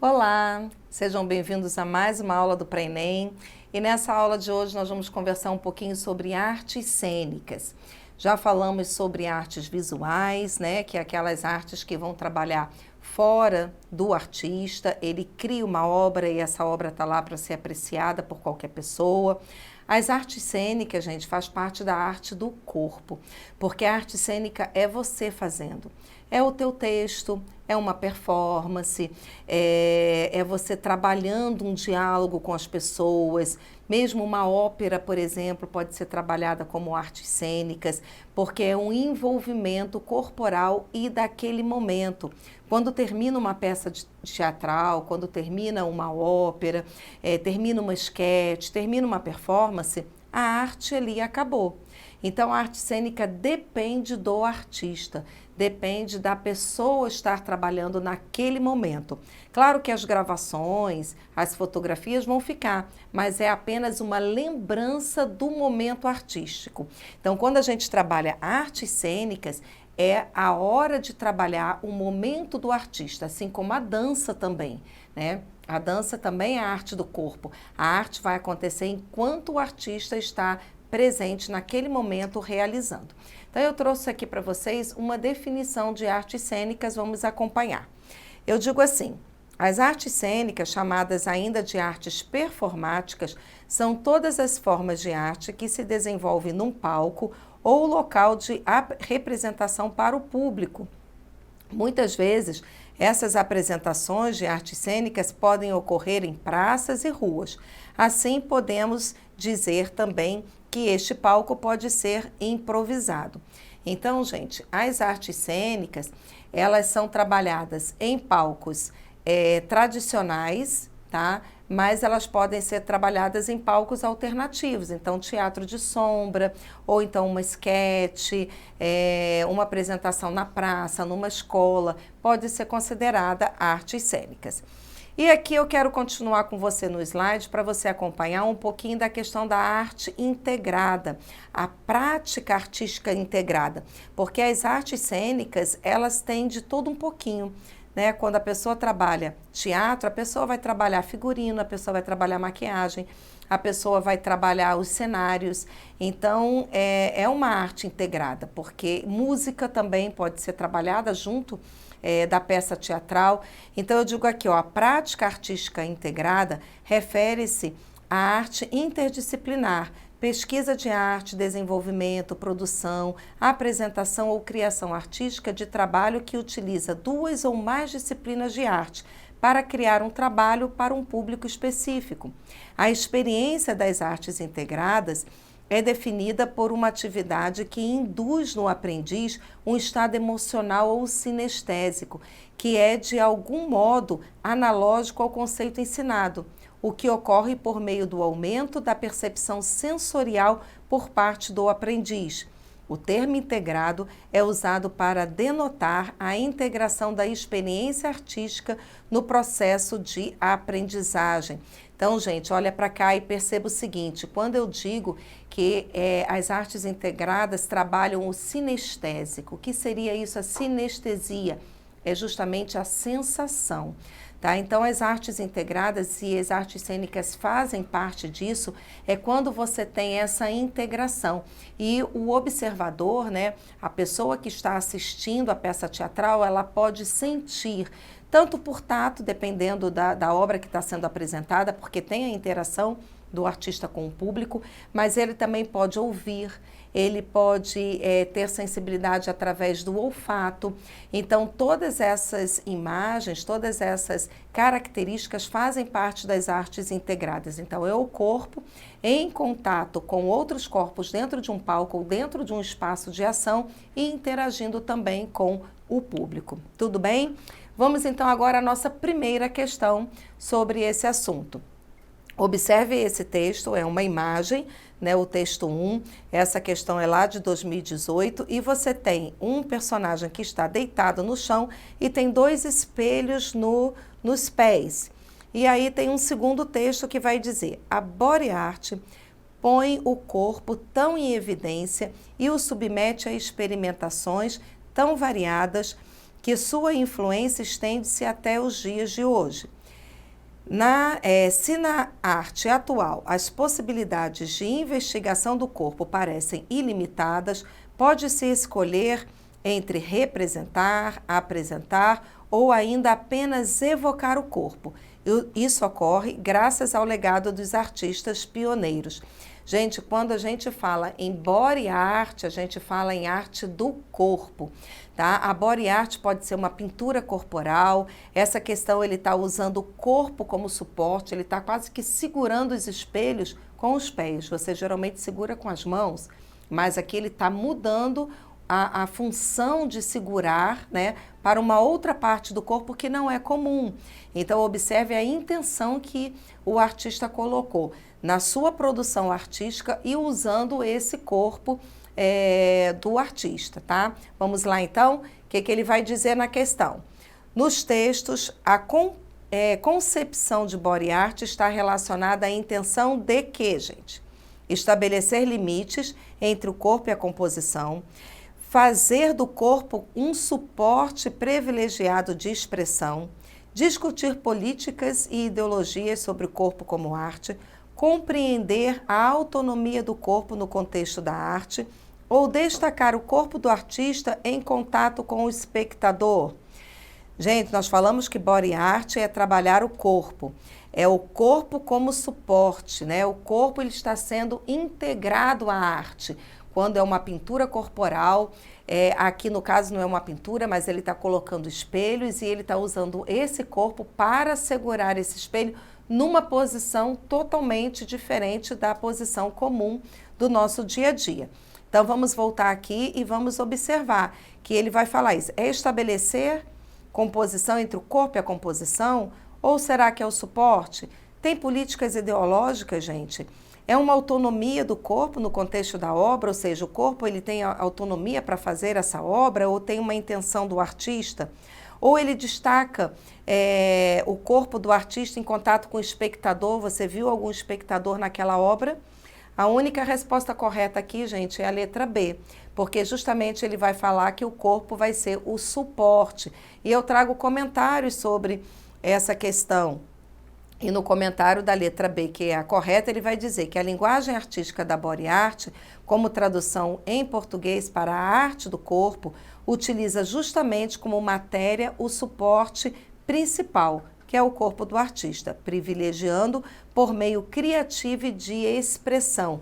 Olá, sejam bem-vindos a mais uma aula do Pré-ENEM. E nessa aula de hoje nós vamos conversar um pouquinho sobre artes cênicas. Já falamos sobre artes visuais, né, que é aquelas artes que vão trabalhar fora do artista, ele cria uma obra e essa obra está lá para ser apreciada por qualquer pessoa. As artes cênicas, gente, faz parte da arte do corpo, porque a arte cênica é você fazendo. É o teu texto, é uma performance, é você trabalhando um diálogo com as pessoas. Mesmo uma ópera, por exemplo, pode ser trabalhada como artes cênicas, porque é um envolvimento corporal e daquele momento. Quando termina uma peça teatral, quando termina uma ópera, termina uma esquete, termina uma performance, a arte ali acabou. Então, a arte cênica depende do artista, depende da pessoa estar trabalhando naquele momento. Claro que as gravações, as fotografias vão ficar, mas é apenas uma lembrança do momento artístico. Então, quando a gente trabalha artes cênicas, é a hora de trabalhar o momento do artista, assim como a dança também, né? A dança também é a arte do corpo. A arte vai acontecer enquanto o artista está presente naquele momento realizando. Então eu trouxe aqui para vocês uma definição de artes cênicas, vamos acompanhar. Eu digo assim: as artes cênicas, chamadas ainda de artes performáticas, são todas as formas de arte que se desenvolvem num palco ou local de representação para o público. Muitas vezes, essas apresentações de artes cênicas podem ocorrer em praças e ruas. Assim, podemos dizer também que este palco pode ser improvisado. Então, gente, as artes cênicas, elas são trabalhadas em palcos tradicionais, tá? Mas elas podem ser trabalhadas em palcos alternativos, então teatro de sombra, ou então uma esquete, uma apresentação na praça, numa escola, pode ser considerada artes cênicas. E aqui eu quero continuar com você no slide para você acompanhar um pouquinho da questão da arte integrada, a prática artística integrada, porque as artes cênicas, elas têm de tudo um pouquinho. Né? Quando a pessoa trabalha teatro, a pessoa vai trabalhar figurino, a pessoa vai trabalhar maquiagem, a pessoa vai trabalhar os cenários. Então, é uma arte integrada, porque música também pode ser trabalhada junto da peça teatral. Então, eu digo aqui, ó, a prática artística integrada refere-se à arte interdisciplinar, pesquisa de arte, desenvolvimento, produção, apresentação ou criação artística de trabalho que utiliza duas ou mais disciplinas de arte para criar um trabalho para um público específico. A experiência das artes integradas é definida por uma atividade que induz no aprendiz um estado emocional ou sinestésico, que é de algum modo analógico ao conceito ensinado, o que ocorre por meio do aumento da percepção sensorial por parte do aprendiz. O termo integrado é usado para denotar a integração da experiência artística no processo de aprendizagem. Então, gente, olha para cá e perceba o seguinte: quando eu digo que as artes integradas trabalham o sinestésico, o que seria isso? A sinestesia é justamente a sensação. Tá? Então, as artes integradas e as artes cênicas fazem parte disso, é quando você tem essa integração. E o observador, né, a pessoa que está assistindo a peça teatral, ela pode sentir, tanto por tato, dependendo da obra que está sendo apresentada, porque tem a interação do artista com o público, mas ele também pode ouvir, ele pode ter sensibilidade através do olfato. Então, todas essas imagens, todas essas características fazem parte das artes integradas. Então, é o corpo em contato com outros corpos dentro de um palco ou dentro de um espaço de ação e interagindo também com o público. Tudo bem? Vamos então agora à nossa primeira questão sobre esse assunto. Observe esse texto, é uma imagem, né, o texto 1, essa questão é lá de 2018, e você tem um personagem que está deitado no chão e tem dois espelhos nos pés. E aí tem um segundo texto que vai dizer: a body art põe o corpo tão em evidência e o submete a experimentações tão variadas que sua influência estende-se até os dias de hoje. Se na arte atual as possibilidades de investigação do corpo parecem ilimitadas, pode-se escolher entre representar, apresentar ou ainda apenas evocar o corpo. Isso ocorre graças ao legado dos artistas pioneiros. Gente, quando a gente fala em body art, a gente fala em arte do corpo, tá? A body art pode ser uma pintura corporal. Essa questão ele está usando o corpo como suporte, ele está quase que segurando os espelhos com os pés. Você geralmente segura com as mãos, mas aqui ele está mudando a função de segurar, né, para uma outra parte do corpo que não é comum. Então, observe a intenção que o artista colocou na sua produção artística e usando esse corpo do artista, tá? Vamos lá, então, o que ele vai dizer na questão? Nos textos, a concepção de body art está relacionada à intenção de que, gente? Estabelecer limites entre o corpo e a composição, fazer do corpo um suporte privilegiado de expressão, discutir políticas e ideologias sobre o corpo como arte, compreender a autonomia do corpo no contexto da arte ou destacar o corpo do artista em contato com o espectador. Gente, nós falamos que body art é trabalhar o corpo. É o corpo como suporte, né? O corpo ele está sendo integrado à arte. Quando é uma pintura corporal, aqui no caso não é uma pintura, mas ele está colocando espelhos e ele está usando esse corpo para segurar esse espelho numa posição totalmente diferente da posição comum do nosso dia a dia. Então vamos voltar aqui e vamos observar que ele vai falar isso. É estabelecer composição entre o corpo e a composição? Ou será que é o suporte? Tem políticas ideológicas, gente? É uma autonomia do corpo no contexto da obra, ou seja, o corpo ele tem autonomia para fazer essa obra ou tem uma intenção do artista? Ou ele destaca o corpo do artista em contato com o espectador? Você viu algum espectador naquela obra? A única resposta correta aqui, gente, é a letra B, porque justamente ele vai falar que o corpo vai ser o suporte. E eu trago comentários sobre essa questão. E no comentário da letra B, que é a correta, ele vai dizer que a linguagem artística da body art, como tradução em português para a arte do corpo, utiliza justamente como matéria o suporte principal, que é o corpo do artista, privilegiando por meio criativo e de expressão.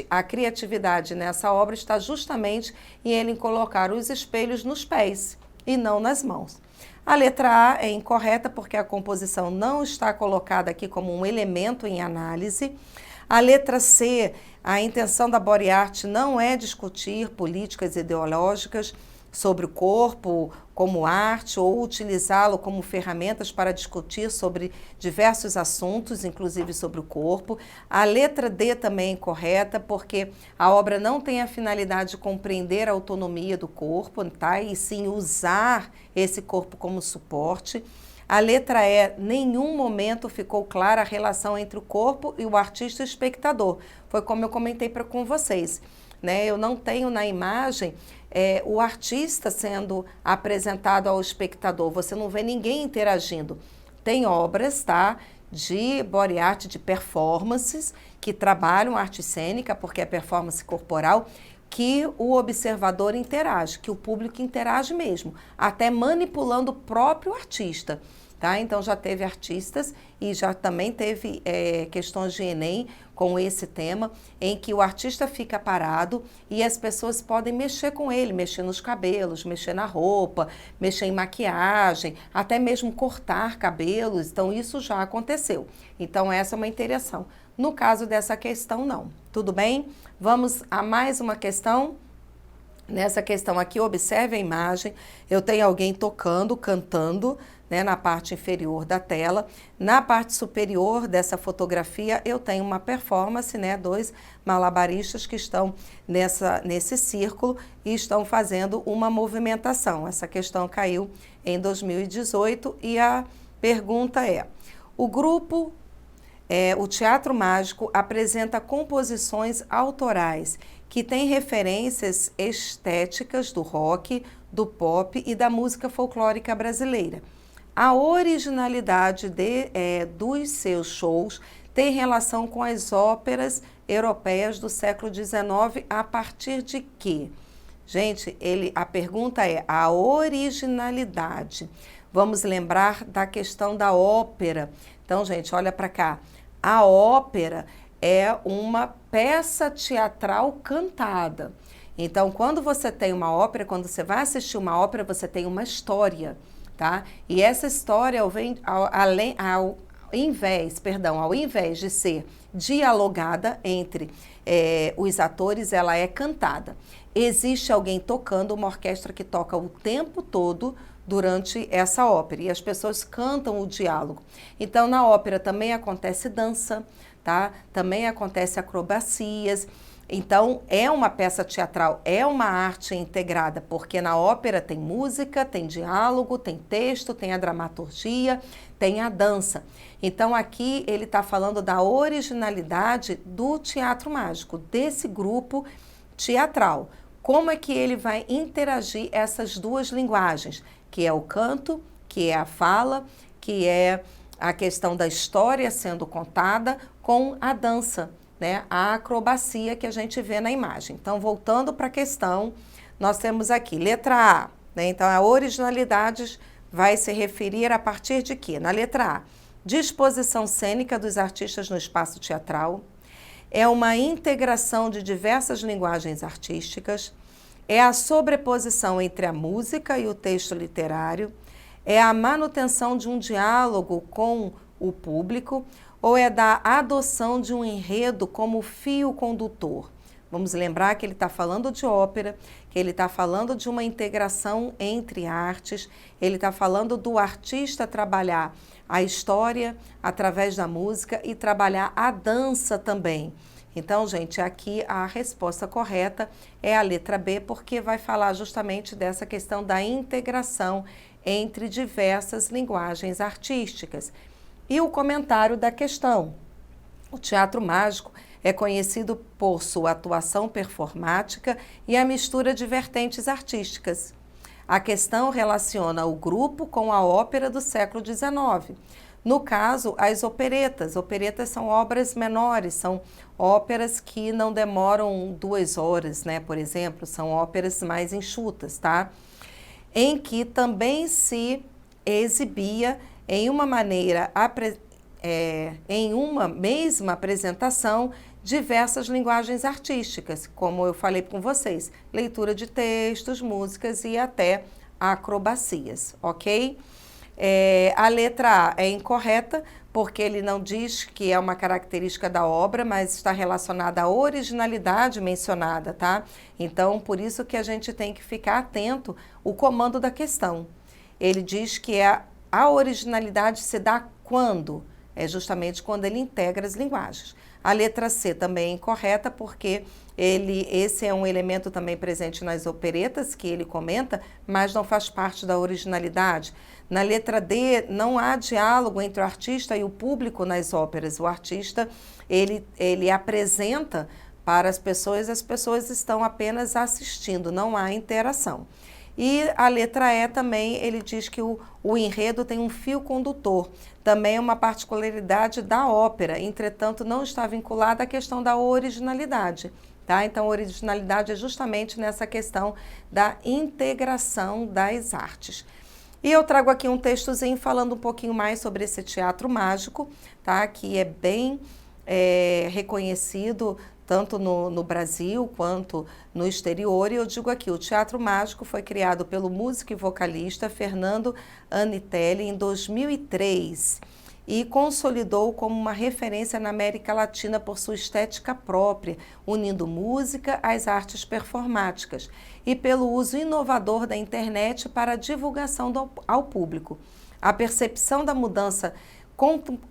A criatividade nessa obra está justamente em ele colocar os espelhos nos pés e não nas mãos. A letra A é incorreta porque a composição não está colocada aqui como um elemento em análise. A letra C, a intenção da body art não é discutir políticas ideológicas sobre o corpo como arte ou utilizá-lo como ferramentas para discutir sobre diversos assuntos, inclusive sobre o corpo. A letra D também é incorreta porque a obra não tem a finalidade de compreender a autonomia do corpo, tá? E sim usar esse corpo como suporte. A letra E, nenhum momento ficou clara a relação entre o corpo e o artista e o espectador. Foi como eu comentei com vocês, né? Eu não tenho na imagem o artista sendo apresentado ao espectador, você não vê ninguém interagindo. Tem obras, tá, de body art, de performances, que trabalham arte cênica, porque é performance corporal, que o observador interage, que o público interage mesmo, até manipulando o próprio artista. Tá? Então já teve artistas e já também teve questões de Enem com esse tema, em que o artista fica parado e as pessoas podem mexer com ele, mexer nos cabelos, mexer na roupa, mexer em maquiagem, até mesmo cortar cabelos. Então isso já aconteceu. Então essa é uma interação. No caso dessa questão, não. Tudo bem? Vamos a mais uma questão. Nessa questão aqui, observe a imagem. Eu tenho alguém tocando, cantando, né, na parte inferior da tela. Na parte superior dessa fotografia, eu tenho uma performance, né, dois malabaristas que estão nesse círculo e estão fazendo uma movimentação. Essa questão caiu em 2018 e a pergunta é: o grupo, o Teatro Mágico, apresenta composições autorais que têm referências estéticas do rock, do pop e da música folclórica brasileira. a originalidade dos seus shows tem relação com as óperas europeias do século XIX a partir de quê? Gente, a pergunta é a originalidade. Vamos lembrar da questão da ópera. Então, gente, olha para cá. A ópera é uma peça teatral cantada. Então, quando você tem uma ópera, quando você vai assistir uma ópera, você tem uma história, tá? E essa história, ao invés de ser dialogada entre os atores, ela é cantada. Existe alguém tocando, uma orquestra que toca o tempo todo durante essa ópera, e as pessoas cantam o diálogo. Então, na ópera também acontece dança, tá? Também acontece acrobacias. Então, é uma peça teatral, é uma arte integrada, porque na ópera tem música, tem diálogo, tem texto, tem a dramaturgia, tem a dança. Então, aqui ele está falando da originalidade do teatro mágico, desse grupo teatral. Como é que ele vai interagir essas duas linguagens, que é o canto, que é a fala, que é a questão da história sendo contada com a dança, né? A acrobacia que a gente vê na imagem. Então, voltando para a questão, nós temos aqui, letra A, né? Então, a originalidade vai se referir a partir de quê? Na letra A, disposição cênica dos artistas no espaço teatral, é uma integração de diversas linguagens artísticas, é a sobreposição entre a música e o texto literário, é a manutenção de um diálogo com o público ou é da adoção de um enredo como fio condutor. Vamos lembrar que ele está falando de ópera, que ele está falando de uma integração entre artes, ele está falando do artista trabalhar a história através da música e trabalhar a dança também. Então, gente, aqui a resposta correta é a letra B, porque vai falar justamente dessa questão da integração entre diversas linguagens artísticas. E o comentário da questão. O teatro mágico é conhecido por sua atuação performática e a mistura de vertentes artísticas. A questão relaciona o grupo com a ópera do século XIX. No caso, as operetas. Operetas são obras menores, são óperas que não demoram 2 horas, né? Por exemplo, são óperas mais enxutas, tá? Em que também se exibia em uma mesma apresentação diversas linguagens artísticas, como eu falei com vocês, leitura de textos, músicas e até acrobacias, ok? A letra A é incorreta, porque ele não diz que é uma característica da obra, mas está relacionada à originalidade mencionada, tá? Então, por isso que a gente tem que ficar atento ao comando da questão. Ele diz que a originalidade se dá quando? É justamente quando ele integra as linguagens. A letra C também é incorreta, porque esse é um elemento também presente nas operetas, que ele comenta, mas não faz parte da originalidade. Na letra D, não há diálogo entre o artista e o público nas óperas. O artista, ele apresenta para as pessoas estão apenas assistindo, não há interação. E a letra E também, ele diz que o enredo tem um fio condutor. Também é uma particularidade da ópera, entretanto, não está vinculada à questão da originalidade. Tá? Então, a originalidade é justamente nessa questão da integração das artes. E eu trago aqui um textozinho falando um pouquinho mais sobre esse teatro mágico, tá? Que é bem reconhecido tanto no Brasil quanto no exterior. E eu digo aqui, o Teatro Mágico foi criado pelo músico e vocalista Fernando Anitelli em 2003 e consolidou como uma referência na América Latina por sua estética própria, unindo música às artes performáticas e pelo uso inovador da internet para a divulgação ao público. A percepção da mudança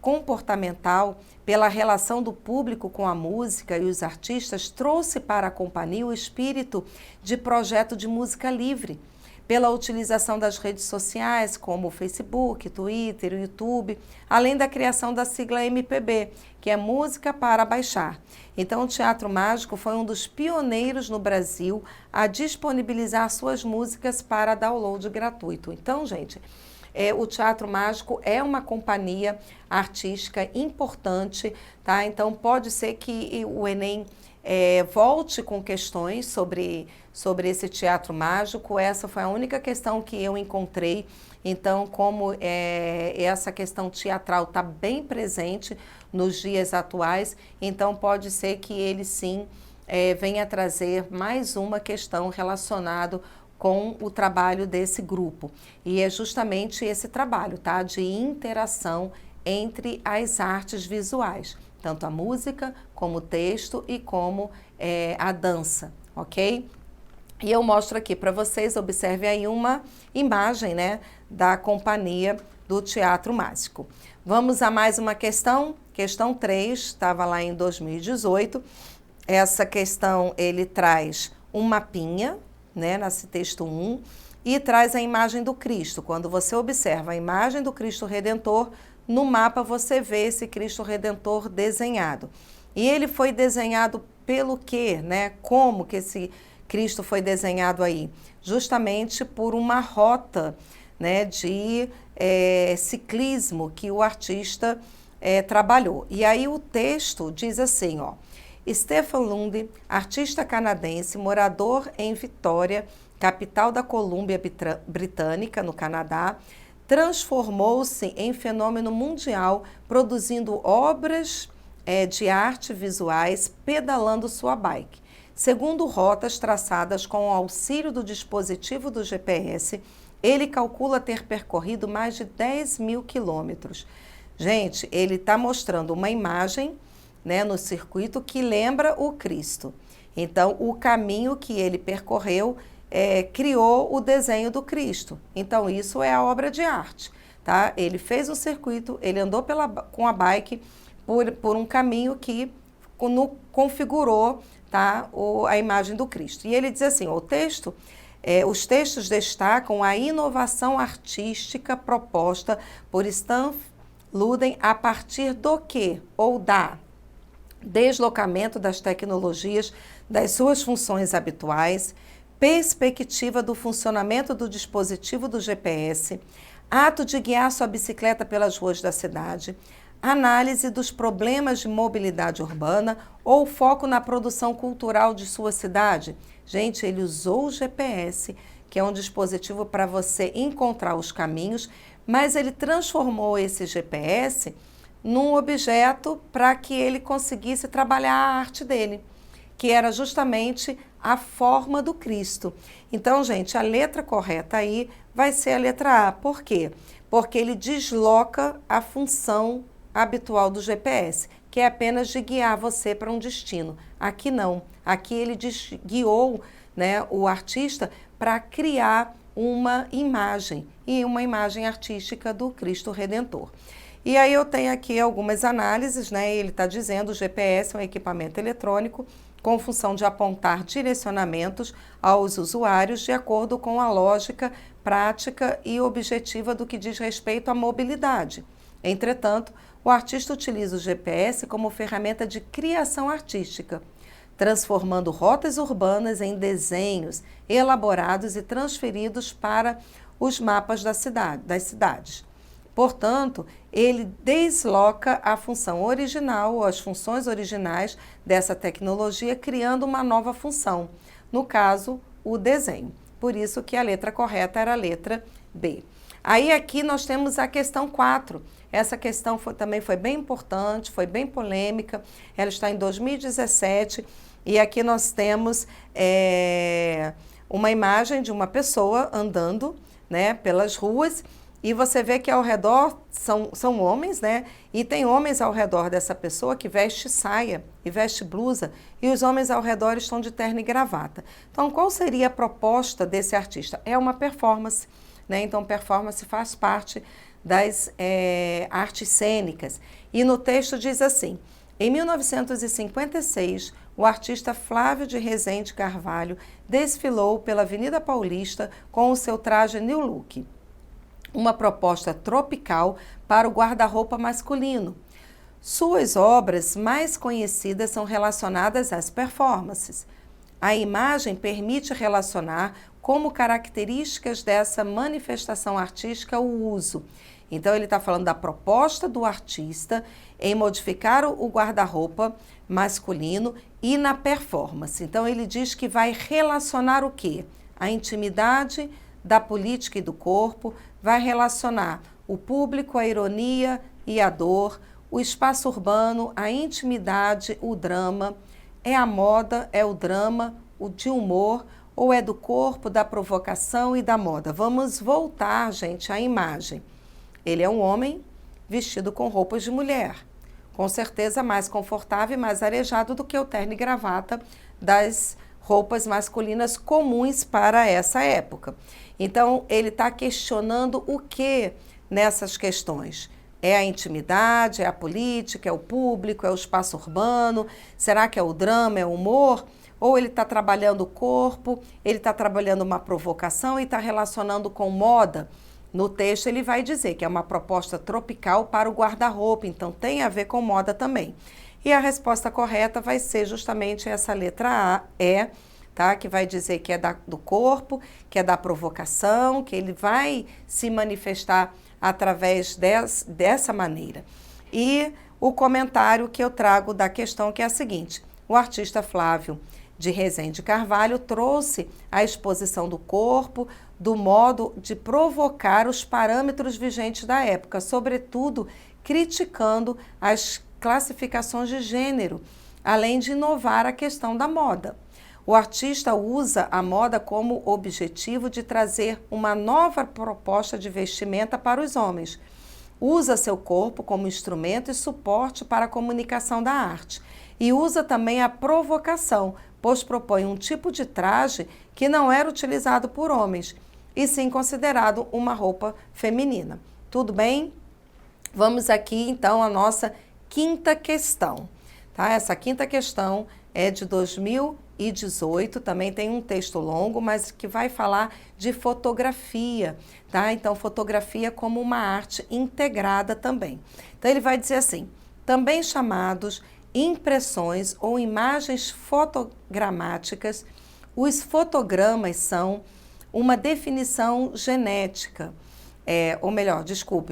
comportamental pela relação do público com a música e os artistas trouxe para a companhia o espírito de projeto de música livre, pela utilização das redes sociais como o Facebook, Twitter, YouTube, além da criação da sigla MPB, que é Música para Baixar. Então, o Teatro Mágico foi um dos pioneiros no Brasil a disponibilizar suas músicas para download gratuito. Então, gente, o Teatro Mágico é uma companhia artística importante, tá? Então pode ser que o Enem volte com questões sobre esse teatro mágico. Essa foi a única questão que eu encontrei. Então, como essa questão teatral está bem presente nos dias atuais, então pode ser que ele sim venha trazer mais uma questão relacionada com o trabalho desse grupo. E é justamente esse trabalho, tá? De interação entre as artes visuais, tanto a música, como o texto e como a dança, ok? E eu mostro aqui para vocês, observe aí uma imagem, né, da companhia do Teatro Mágico. Vamos a mais uma questão, questão 3, estava lá em 2018. Essa questão, ele traz um mapinha, né, nesse texto 1, e traz a imagem do Cristo. Quando você observa a imagem do Cristo Redentor, no mapa você vê esse Cristo Redentor desenhado. E ele foi desenhado pelo quê, né? Como que esse Cristo foi desenhado aí? Justamente por uma rota, né, de ciclismo que o artista trabalhou. E aí o texto diz assim, ó: Stephen Lundy, artista canadense, morador em Vitória, capital da Colômbia Britânica, no Canadá, transformou-se em fenômeno mundial, produzindo obras de arte visuais, pedalando sua bike. Segundo rotas traçadas com o auxílio do dispositivo do GPS, ele calcula ter percorrido mais de 10 mil quilômetros. Gente, ele está mostrando uma imagem, né, no circuito que lembra o Cristo. Então, o caminho que ele percorreu criou o desenho do Cristo. Então, isso é a obra de arte, tá? Ele fez um circuito, ele andou com a bike por um caminho que configurou, tá, a imagem do Cristo. E ele diz assim, os textos destacam a inovação artística proposta por Stan Luden a partir do quê? Ou da deslocamento das tecnologias das suas funções habituais, perspectiva do funcionamento do dispositivo do GPS, ato de guiar sua bicicleta pelas ruas da cidade, análise dos problemas de mobilidade urbana ou foco na produção cultural de sua cidade. Gente, ele usou o GPS, que é um dispositivo para você encontrar os caminhos, mas ele transformou esse GPS num objeto para que ele conseguisse trabalhar a arte dele, que era justamente a forma do Cristo. Então, gente, a letra correta aí vai ser a letra A. Por quê? Porque ele desloca a função habitual do GPS, que é apenas de guiar você para um destino. Aqui não. Aqui ele guiou, né, o artista para criar uma imagem, e uma imagem artística do Cristo Redentor. E aí eu tenho aqui algumas análises, né? Ele está dizendo que o GPS é um equipamento eletrônico com função de apontar direcionamentos aos usuários de acordo com a lógica, prática e objetiva do que diz respeito à mobilidade. Entretanto, o artista utiliza o GPS como ferramenta de criação artística, transformando rotas urbanas em desenhos elaborados e transferidos para os mapas das cidades. Portanto, ele desloca a função original ou as funções originais dessa tecnologia, criando uma nova função, no caso, o desenho. Por isso que a letra correta era a letra B. Aí aqui nós temos a questão 4. Essa questão também foi bem importante, foi bem polêmica, ela está em 2017 e aqui nós temos uma imagem de uma pessoa andando, né, pelas ruas. E você vê que ao redor são homens, né? E tem homens ao redor dessa pessoa que veste saia e veste blusa, e os homens ao redor estão de terno e gravata. Então, qual seria a proposta desse artista? É uma performance, né? Então, performance faz parte das artes cênicas. E no texto diz assim: em 1956, o artista Flávio de Rezende Carvalho desfilou pela Avenida Paulista com o seu traje New Look, uma proposta tropical para o guarda-roupa masculino. Suas obras mais conhecidas são relacionadas às performances. A imagem permite relacionar como características dessa manifestação artística o uso. Então ele está falando da proposta do artista em modificar o guarda-roupa masculino e na performance. Então ele diz que vai relacionar o quê? A intimidade da política e do corpo, vai relacionar o público, a ironia e a dor, o espaço urbano, a intimidade, o drama, é a moda, é o drama, o de humor, ou é do corpo, da provocação e da moda. Vamos voltar, gente, à imagem. Ele é um homem vestido com roupas de mulher, com certeza mais confortável e mais arejado do que o terno e gravata das roupas masculinas comuns para essa época. Então, ele está questionando o que nessas questões? É a intimidade, é a política, é o público, é o espaço urbano? Será que é o drama, é o humor? Ou ele está trabalhando o corpo, ele está trabalhando uma provocação e está relacionando com moda? No texto ele vai dizer que é uma proposta tropical para o guarda-roupa, então tem a ver com moda também. E a resposta correta vai ser justamente essa letra A, tá? Que vai dizer que é do corpo, que é da provocação, que ele vai se manifestar através dessa maneira. E o comentário que eu trago da questão que é a seguinte: o artista Flávio de Rezende Carvalho trouxe a exposição do corpo, do modo de provocar os parâmetros vigentes da época, sobretudo criticando as classificações de gênero, além de inovar a questão da moda. O artista usa a moda como objetivo de trazer uma nova proposta de vestimenta para os homens. Usa seu corpo como instrumento e suporte para a comunicação da arte. E usa também a provocação, pois propõe um tipo de traje que não era utilizado por homens, e sim considerado uma roupa feminina. Tudo bem? Vamos aqui, então, à nossa quinta questão. Tá? Essa quinta questão é de 2018, também tem um texto longo, mas que vai falar de fotografia, tá? Então, fotografia como uma arte integrada também. Então, ele vai dizer assim: também chamados impressões ou imagens fotogramáticas, os fotogramas são uma definição genética,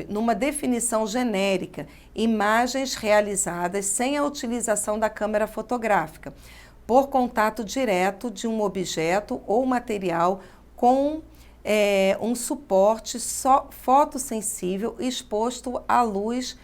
numa definição genérica, imagens realizadas sem a utilização da câmera fotográfica, por contato direto de um objeto ou material com um suporte fotossensível exposto à luz,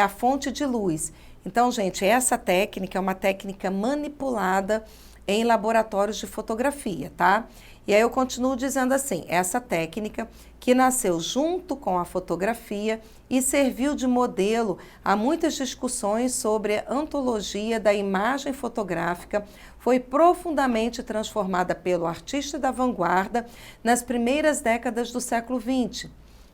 à fonte de luz. Então, gente, essa técnica é uma técnica manipulada em laboratórios de fotografia, tá? E aí eu continuo dizendo assim: essa técnica que nasceu junto com a fotografia e serviu de modelo a muitas discussões sobre a ontologia da imagem fotográfica, foi profundamente transformada pelo artista da vanguarda nas primeiras décadas do século XX.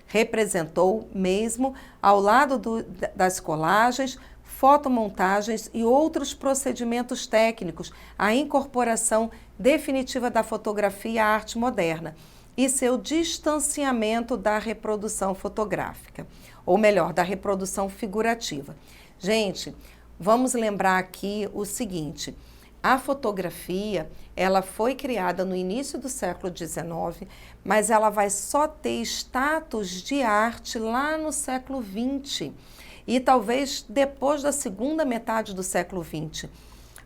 Representou mesmo, ao lado das colagens, fotomontagens e outros procedimentos técnicos, a incorporação definitiva da fotografia à arte moderna e seu distanciamento da reprodução fotográfica, ou melhor, da reprodução figurativa. Gente, vamos lembrar aqui o seguinte: a fotografia, ela foi criada no início do século XIX, mas ela vai só ter status de arte lá no século XX. E talvez depois da segunda metade do século XX.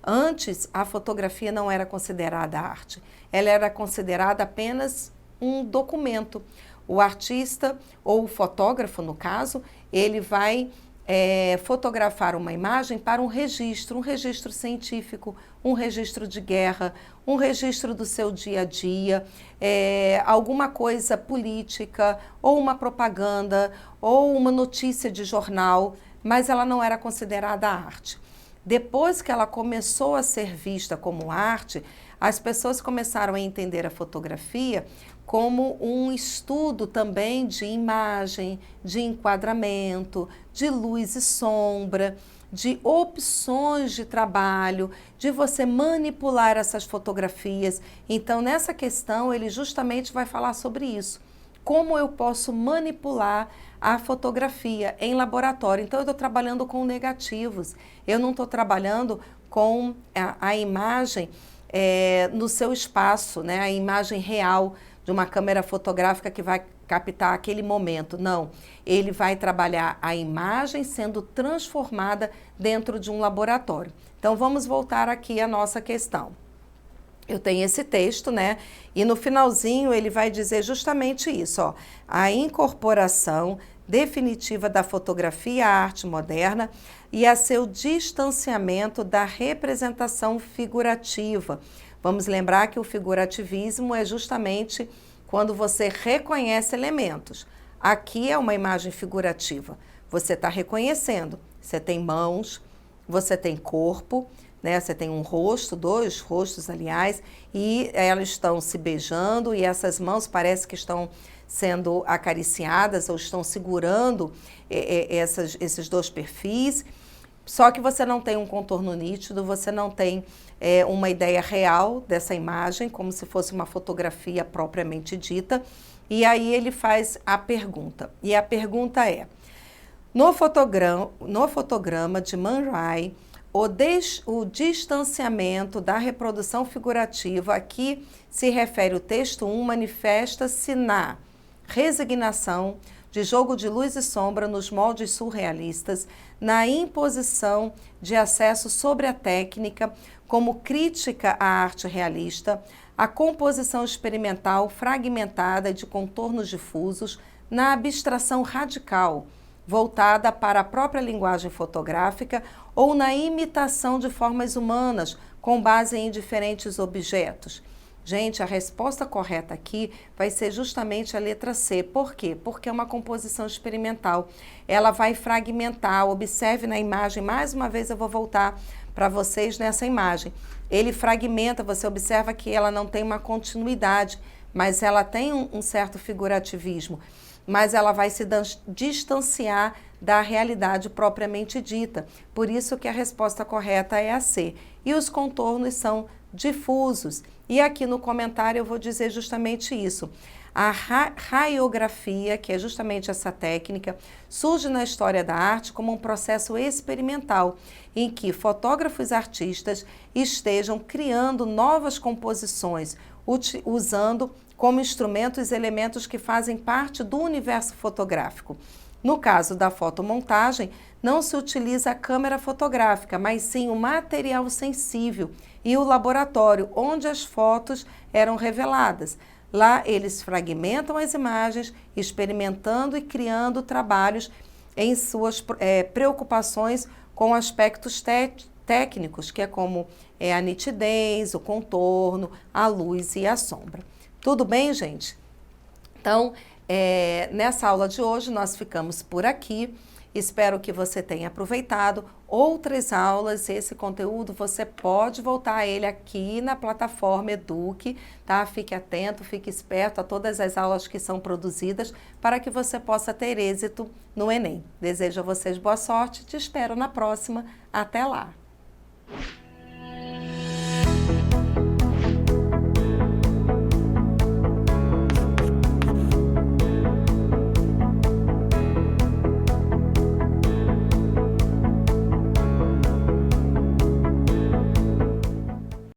Antes, a fotografia não era considerada arte. Ela era considerada apenas um documento. O artista, ou o fotógrafo, no caso, ele vai fotografar uma imagem para um registro científico, um registro de guerra, um registro do seu dia a dia, alguma coisa política, ou uma propaganda, ou uma notícia de jornal, mas ela não era considerada arte. Depois que ela começou a ser vista como arte, as pessoas começaram a entender a fotografia como um estudo também de imagem, de enquadramento, de luz e sombra, de opções de trabalho, de você manipular essas fotografias. Então, nessa questão, ele justamente vai falar sobre isso. Como eu posso manipular a fotografia em laboratório? Então, eu estou trabalhando com negativos. Eu não estou trabalhando com a imagem no seu espaço, né? A imagem real de uma câmera fotográfica que vai captar aquele momento. Não, ele vai trabalhar a imagem sendo transformada dentro de um laboratório. Então, vamos voltar aqui à nossa questão. Eu tenho esse texto, né? E no finalzinho ele vai dizer justamente isso, ó. A incorporação definitiva da fotografia à arte moderna e a seu distanciamento da representação figurativa. Vamos lembrar que o figurativismo é justamente quando você reconhece elementos. Aqui é uma imagem figurativa. Você está reconhecendo. Você tem mãos, você tem corpo, né? Você tem um rosto, dois rostos, aliás, e elas estão se beijando e essas mãos parece que estão sendo acariciadas ou estão segurando esses dois perfis. Só que você não tem um contorno nítido, você não tem uma ideia real dessa imagem, como se fosse uma fotografia propriamente dita. E aí ele faz a pergunta. E a pergunta é: no fotograma de Man Ray, o distanciamento da reprodução figurativa, aqui se refere o texto 1, manifesta-se na resignação de jogo de luz e sombra nos moldes surrealistas, na imposição de acesso sobre a técnica como crítica à arte realista, a composição experimental fragmentada de contornos difusos, na abstração radical, voltada para a própria linguagem fotográfica ou na imitação de formas humanas com base em diferentes objetos. Gente, a resposta correta aqui vai ser justamente a letra C. Por quê? Porque é uma composição experimental. Ela vai fragmentar. Observe na imagem, mais uma vez eu vou voltar para vocês nessa imagem. Ele fragmenta, você observa que ela não tem uma continuidade, mas ela tem um certo figurativismo. Mas ela vai se distanciar da realidade propriamente dita. Por isso que a resposta correta é a C. E os contornos são difusos. E aqui no comentário eu vou dizer justamente isso. A raiografia, que é justamente essa técnica, surge na história da arte como um processo experimental, em que fotógrafos artistas estejam criando novas composições, usando como instrumentos elementos que fazem parte do universo fotográfico. No caso da fotomontagem, não se utiliza a câmera fotográfica, mas sim o material sensível e o laboratório onde as fotos eram reveladas. Lá eles fragmentam as imagens, experimentando e criando trabalhos em suas preocupações com aspectos técnicos, que é como a nitidez, o contorno, a luz e a sombra. Tudo bem, gente? Então, nessa aula de hoje nós ficamos por aqui. Espero que você tenha aproveitado outras aulas. Esse conteúdo você pode voltar a ele aqui na plataforma Eduque, tá? Fique atento, fique esperto a todas as aulas que são produzidas para que você possa ter êxito no Enem. Desejo a vocês boa sorte, te espero na próxima. Até lá!